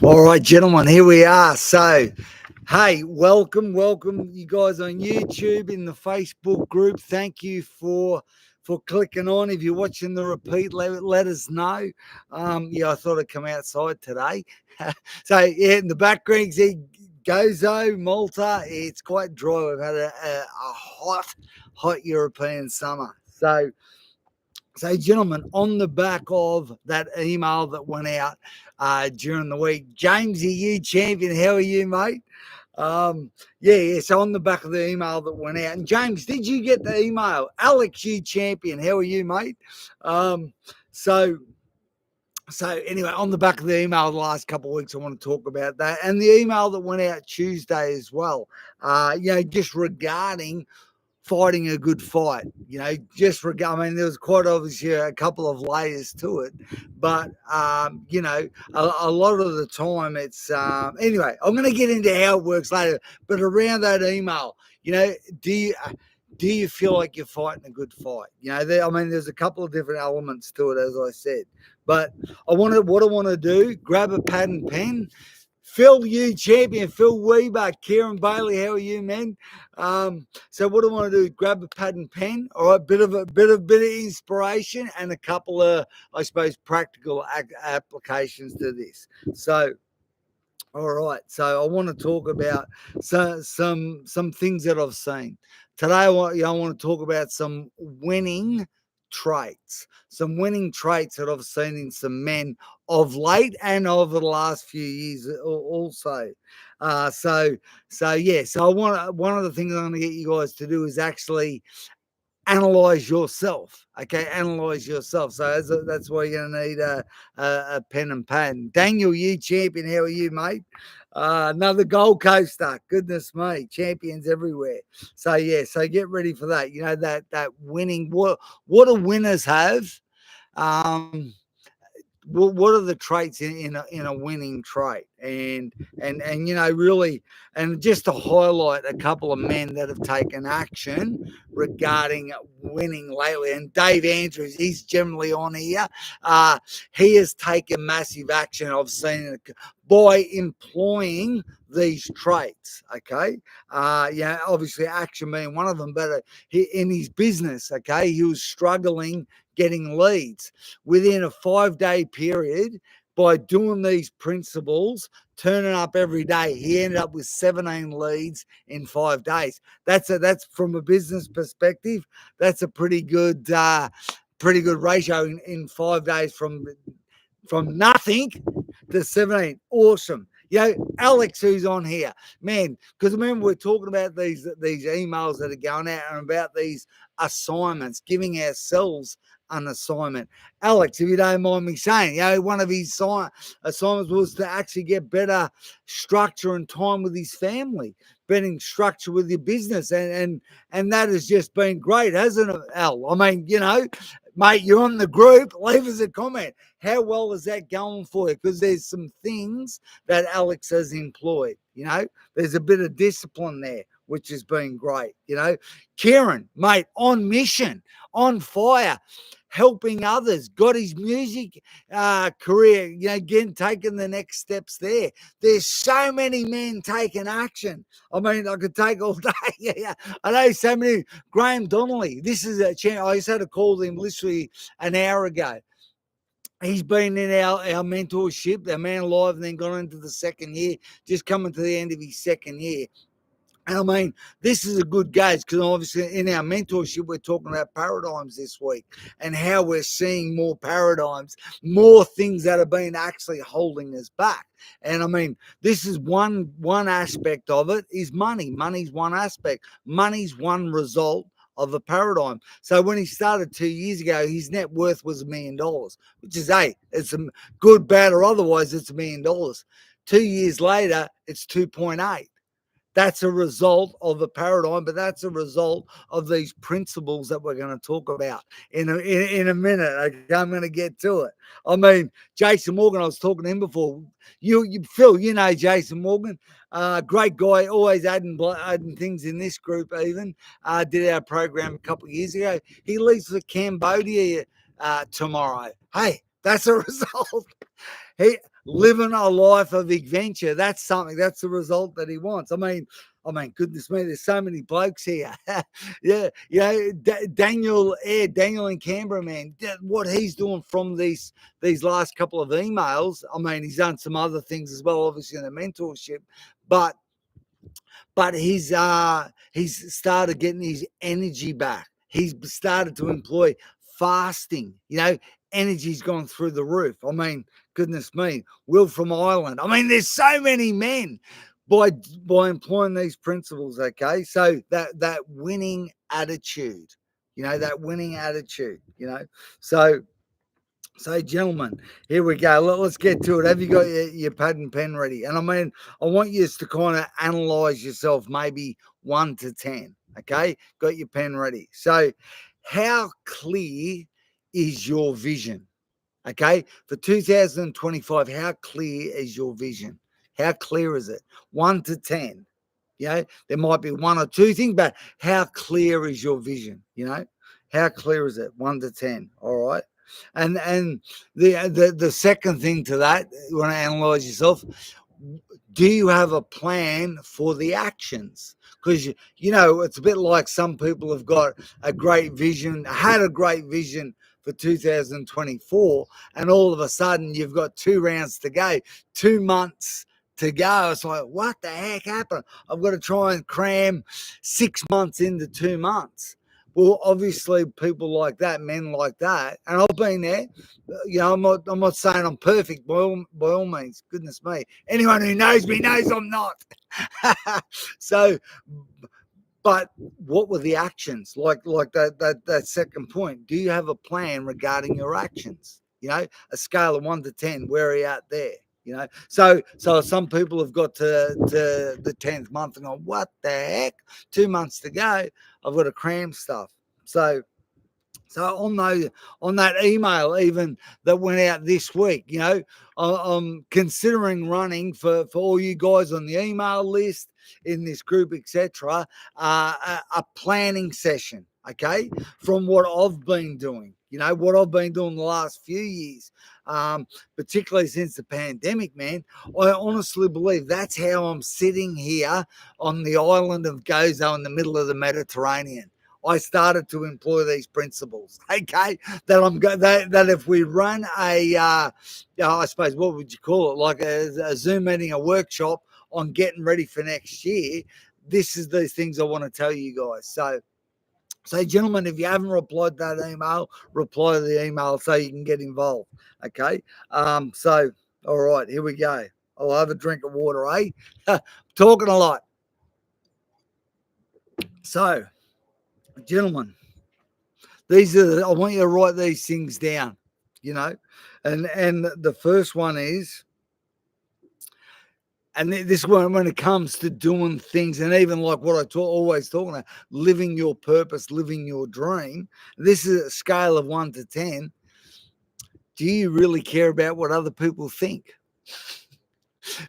All right, gentlemen, here we are. So, hey, welcome you guys on YouTube, in the Facebook group. Thank you for clicking on. If you're watching the repeat, let us know. I thought I'd come outside today. So, yeah, in the background, you see Gozo, Malta. It's quite dry. We've had a hot European summer. So, gentlemen, on the back of that email that went out during the week, James, are you champion? How are you, mate? Yeah. So on the back of the email that went out, and James, did you get the email? Alex, you champion. How are you, mate? So anyway, on the back of the email the last couple of weeks, I want to talk about that, and the email that went out Tuesday as well. Just regarding fighting a good fight, I mean, there was quite obviously a couple of layers to it, but a lot of the time it's anyway, I'm going to get into how it works later, but around that email, do you feel like you're fighting a good fight? There's a couple of different elements to it, as I said, but what I want to do, grab a pad and pen. Phil, you champion. Phil Weber, Kieran Bailey, how are you, man? So what I want to do is grab a pad and pen. All right, bit of inspiration and a couple of, I suppose, practical applications to this. So, all right. So I want to talk about some things that I've seen today. I want to talk about some winning traits that I've seen in some men of late and over the last few years also. So one of the things I'm going to get you guys to do is actually analyze yourself. Okay, analyze yourself. So that's why you're going to need a pen and pad. Daniel, you champion. How are you, mate? Another Gold Coaster. Goodness me, champions everywhere. So get ready for that. That winning. What do winners have? What are the traits in a winning trait, and really, and just to highlight a couple of men that have taken action regarding winning lately. And Dave Andrews, he's generally on here. He has taken massive action. I've seen it by employing these traits. Okay, obviously action being one of them, but in his business, okay, he was struggling getting leads within a 5-day period. By doing these principles, turning up every day, he ended up with 17 leads in 5 days. That's from a business perspective, that's a pretty good ratio in 5 days from nothing to 17. Awesome. Alex, who's on here, man, because remember we're talking about these emails that are going out and about these assignments, giving ourselves an assignment. Alex, if you don't mind me saying, one of his assignments was to actually get better structure and time with his family, better structure with your business, and that has just been great, hasn't it, Al? I mean, mate, you're on the group. Leave us a comment. How well is that going for you? Because there's some things that Alex has employed. There's a bit of discipline there, which has been great. Kieran, mate, on mission, on fire, helping others, got his music career, taking the next steps there. There's so many men taking action. I mean, I could take all day. Yeah. I know so many. Graham Donnelly, this is a chance. I just had a call to him literally an hour ago. He's been in our mentorship, our Man Alive, and then gone into the second year, just coming to the end of his second year. And I mean, this is a good gauge because obviously in our mentorship, we're talking about paradigms this week and how we're seeing more paradigms, more things that have been actually holding us back. And I mean, this is one aspect of it is money. Money's one aspect. Money's one result of a paradigm. So when he started 2 years ago, his net worth was $1 million, which is, it's a good, bad, or otherwise, it's $1 million. 2 years later, it's 2.8. That's a result of a paradigm, but that's a result of these principles that we're going to talk about in a minute. Okay, I'm going to get to it. I mean, Jason Morgan, I was talking to him before. Phil, Jason Morgan, great guy, always adding things in this group. Even did our program a couple of years ago. He leaves for Cambodia tomorrow. Hey, that's a result. living a life of adventure. That's something. That's the result that he wants. I mean, goodness me, there's so many blokes here. Yeah, Daniel in Canberra, man, what he's doing from these last couple of emails. I mean, he's done some other things as well, obviously in the mentorship, but he's started getting his energy back. He's started to employ fasting. Energy's gone through the roof. I mean, goodness me, Will from Ireland. I mean, there's so many men by employing these principles. Okay, so that winning attitude, that winning attitude. So, gentlemen, here we go. Let's get to it. Have you got your pad and pen ready? And I mean, I want you to kind of analyze yourself, maybe 1 to 10. Okay, got your pen ready. So, how clear is your vision? Okay, for 2025, how clear is your vision? How clear is it? 1 to 10. There might be one or two things, but how clear is your vision? How clear is it? 1 to 10. All right. And the second thing to that, you want to analyze yourself. Do you have a plan for the actions? Because it's a bit like some people have got a great vision, had a great vision for 2024, and all of a sudden you've got 2 rounds to go, 2 months to go. It's like, what the heck happened? I've got to try and cram 6 months into 2 months. Well, obviously, people like that, men like that, and I've been there. I'm not saying I'm perfect by all means. Goodness me, anyone who knows me knows I'm not. So, but what were the actions? Like that second point. Do you have a plan regarding your actions? A scale of 1 to 10. Where are you at there? So some people have got to the 10th month and go, what the heck? 2 months to go. I've got to cram stuff. So on that email even that went out this week, I'm considering running for all you guys on the email list, in this group, etc., a planning session, okay, from what I've been doing. What I've been doing the last few years, particularly since the pandemic, man. I honestly believe that's how I'm sitting here on the island of Gozo in the middle of the Mediterranean. I started to employ these principles, okay, that if we run I suppose, what would you call it, like a Zoom meeting, a workshop on getting ready for next year, this is these things I want to tell you guys. So, gentlemen, if you haven't replied to that email, reply to the email so you can get involved, okay? So, all right, here we go. I'll have a drink of water, eh? Talking a lot. So, gentlemen, I want you to write these things down, and the first one is, and this one, when it comes to doing things, and even like what I always talk about, living your purpose, living your dream, this is a scale of 1 to 10. Do you really care about what other people think?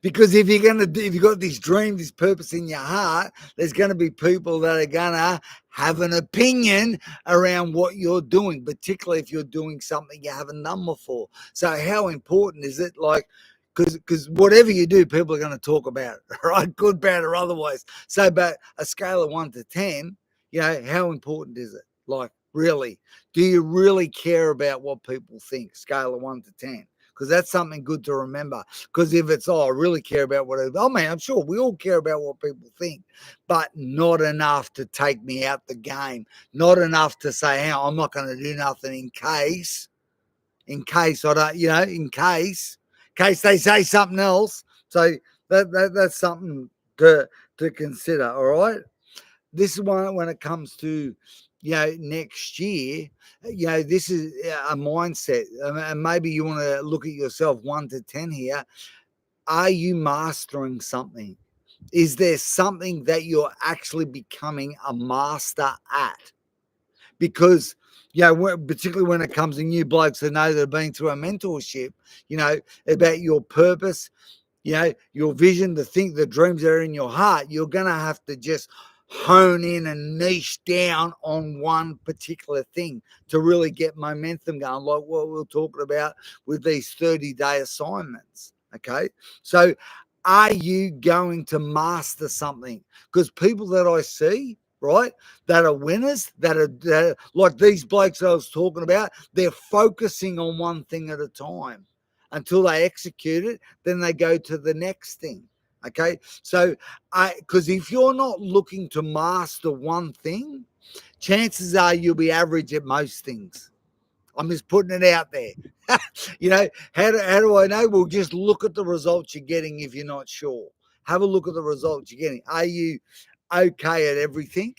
Because if you've got this dream, this purpose in your heart, there's going to be people that are going to have an opinion around what you're doing, particularly if you're doing something you haven't done before. So how important is it? Like, because whatever you do, people are going to talk about it, right? Good, bad, or otherwise. So, but a scale of 1 to 10, how important is it? Like, really, do you really care about what people think? Scale of 1 to 10. Because that's something good to remember. Because if it's, I really care about what I'm sure we all care about what people think, but not enough to take me out the game. Not enough to say, hey, I'm not going to do nothing in case I don't, in case they say something else. So that's something to consider. All right. This is one when it comes to, next year, this is a mindset. And maybe you want to look at yourself 1 to 10 here. Are you mastering something? Is there something that you're actually becoming a master at? Because, particularly when it comes to new blokes that know that have been through a mentorship, about your purpose, your vision, the dreams that are in your heart, you're going to have to just hone in and niche down on one particular thing to really get momentum going, like what we're talking about with these 30-day assignments. Okay. So are you going to master something? Because people that I see, right, that are winners, that are like these blokes I was talking about, they're focusing on one thing at a time until they execute it. Then they go to the next thing. Okay. So because if you're not looking to master one thing, chances are you'll be average at most things. I'm just putting it out there. How do I know? Well, just look at the results you're getting if you're not sure. Have a look at the results you're getting. Are you okay at everything?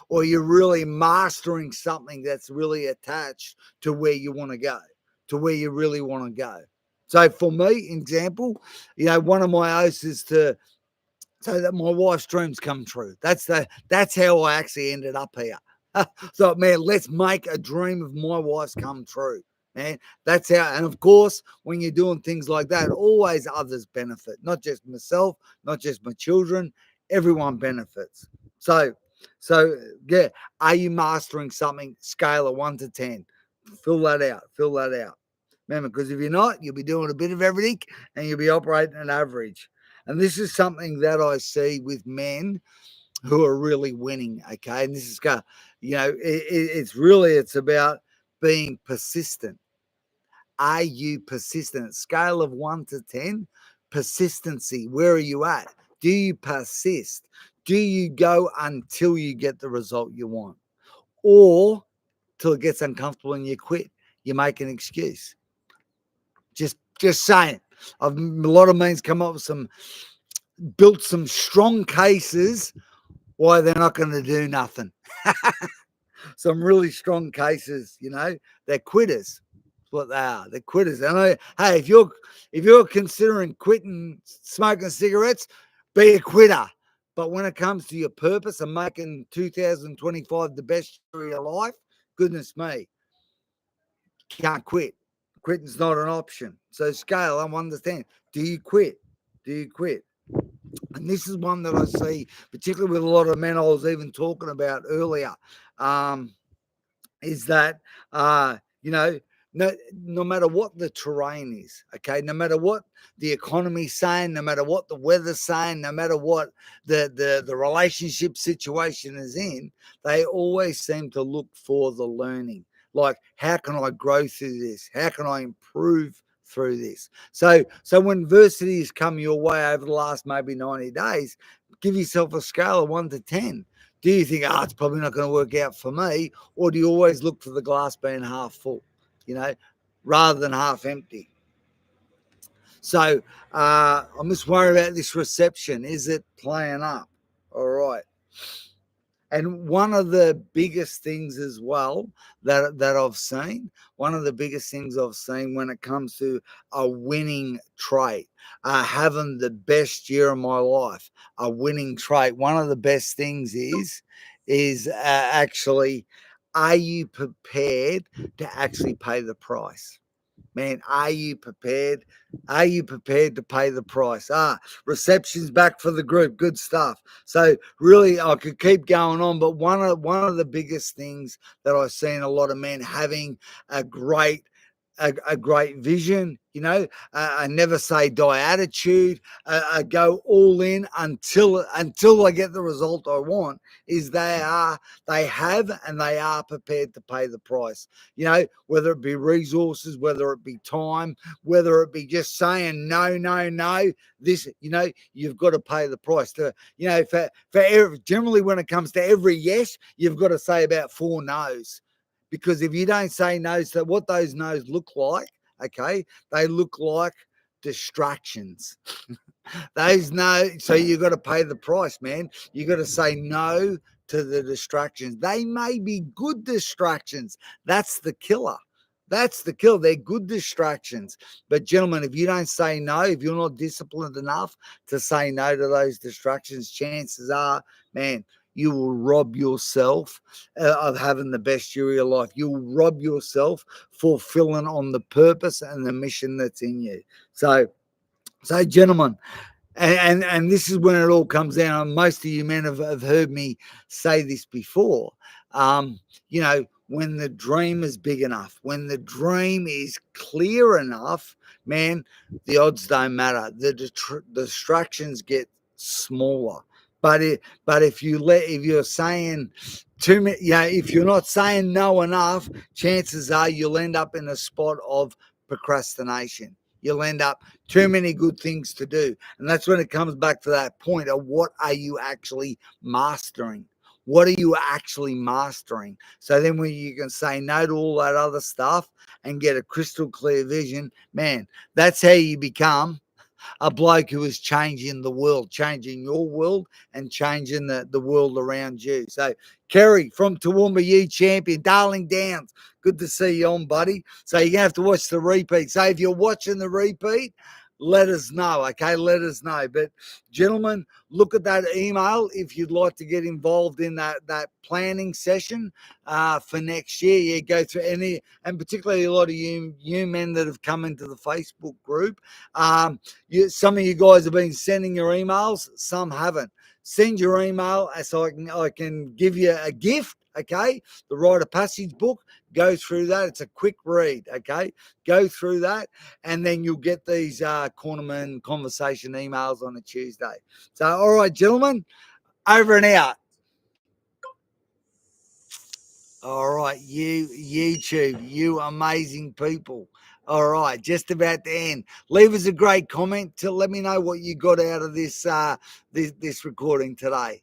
Or you're really mastering something that's really attached to where you want to go, to where you really want to go. So for me, example, one of my oaths is so that my wife's dreams come true. That's how I actually ended up here. So man, let's make a dream of my wife's come true. Man, that's how. And of course, when you're doing things like that, always others benefit, not just myself, not just my children. Everyone benefits. So, so yeah. Are you mastering something? Scale of 1 to 10. Fill that out. Fill that out. Remember, because if you're not, you'll be doing a bit of everything, and you'll be operating at average. And this is something that I see with men who are really winning. Okay. And this is, it's about being persistent. Are you persistent? Scale of 1 to 10, persistency. Where are you at? Do you persist? Do you go until you get the result you want? Or till it gets uncomfortable and you quit? You make an excuse. Just saying. A lot of men's come up with built some strong cases why they're not going to do nothing. Some really strong cases, they're quitters. That's what they are. They're quitters. And hey, if you're considering quitting smoking cigarettes, be a quitter. But when it comes to your purpose and making 2025 the best year of your life, goodness me, you can't quit. Quitting's not an option. So scale, I understand. Do you quit? Do you quit? And this is one that I see, particularly with a lot of men I was even talking about earlier, is that, no matter what the terrain is, okay, no matter what the economy's saying, no matter what the weather's saying, no matter what the relationship situation is in, they always seem to look for the learning. Like, how can I grow through this? How can I improve through this? So when adversity has come your way over the last maybe 90 days, give yourself a scale of 1 to 10. Do you think, it's probably not going to work out for me? Or do you always look for the glass being half full, rather than half empty? So I'm just worried about this reception. Is it playing up? All right. And one of the biggest things as well that I've seen, one of the biggest things I've seen when it comes to a winning trait, having the best year of my life, a winning trait, one of the best things is actually, are you prepared to actually pay the price? Man, are you prepared? Are you prepared to pay the price? Reception's back for the group. Good stuff. So really, I could keep going on, but one of the biggest things that I've seen a lot of men having a great vision, a never say die attitude, go all in until I get the result I want, is they have and they are prepared to pay the price, whether it be resources, whether it be time, whether it be just saying no, this, you've got to pay the price to, generally when it comes to every yes, you've got to say about 4 no's. Because if you don't say no, so what those no's look like, okay, they look like distractions. Those no, so you got to pay the price, man. You got to say no to the distractions. They may be good distractions. That's the killer. That's the kill. They're good distractions. But gentlemen, if you don't say no, if you're not disciplined enough to say no to those distractions, chances are, man, you will rob yourself of having the best year of your life. You'll rob yourself fulfilling on the purpose and the mission that's in you. So gentlemen, and this is when it all comes down. Most of you men have heard me say this before. when the dream is big enough, when the dream is clear enough, man, the odds don't matter. The distractions get smaller. But if you're saying too many, if you're not saying no enough, chances are you'll end up in a spot of procrastination. You'll end up too many good things to do. And that's when it comes back to that point of what are you actually mastering? What are you actually mastering? So then when you can say no to all that other stuff and get a crystal clear vision, man, that's how you become a bloke who is changing the world, changing your world and changing the world around you. So, Kerry from Toowoomba, you champion, Darling Downs, good to see you on, buddy. So you're going to have to watch the repeat. So if you're watching the repeat, let us know, okay? Let us know. But, gentlemen, look at that email if you'd like to get involved in that planning session for next year. Yeah, go through any, and particularly a lot of you men that have come into the Facebook group. Some of you guys have been sending your emails, some haven't. Send your email so I can give you a gift, okay? The Rite of Passage book. Go through that. It's a quick read, okay? Go through that, and then you'll get these Cornermen Conversation emails on a Tuesday. So, all right, gentlemen, over and out. All right, you YouTube, you amazing people. All right, just about to end. Leave us a great comment to let me know what you got out of this this recording today.